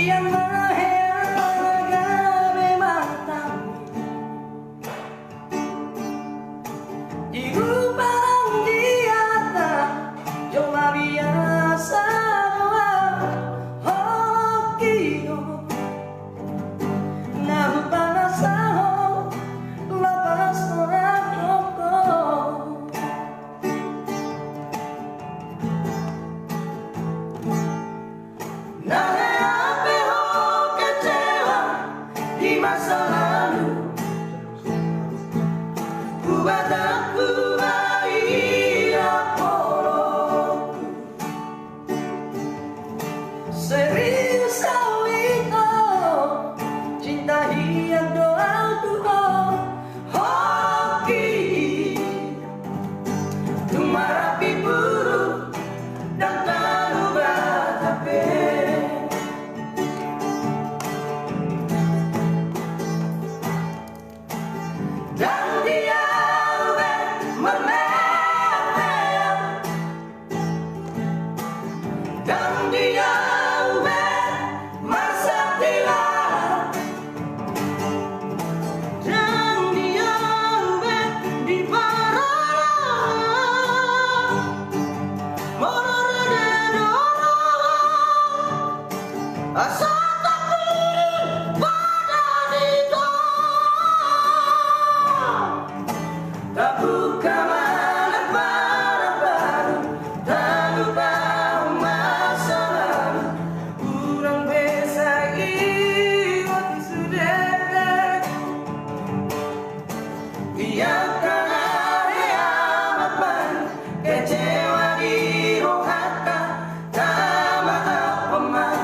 yang mahalaga memang hidup parang di atas yung mabiasa hokiyo na panasaho lapas orako naheape ho kecewa di masa lalu buat aku serius itu cinta yang doaku hoki tumarapi buruk dan tahu batape dan dia menetek dan dia buka mana baru tak lupa masa lalu kurang bisa waktu sudah biarkan hari amat kecewa di rohaka tak maaf pemak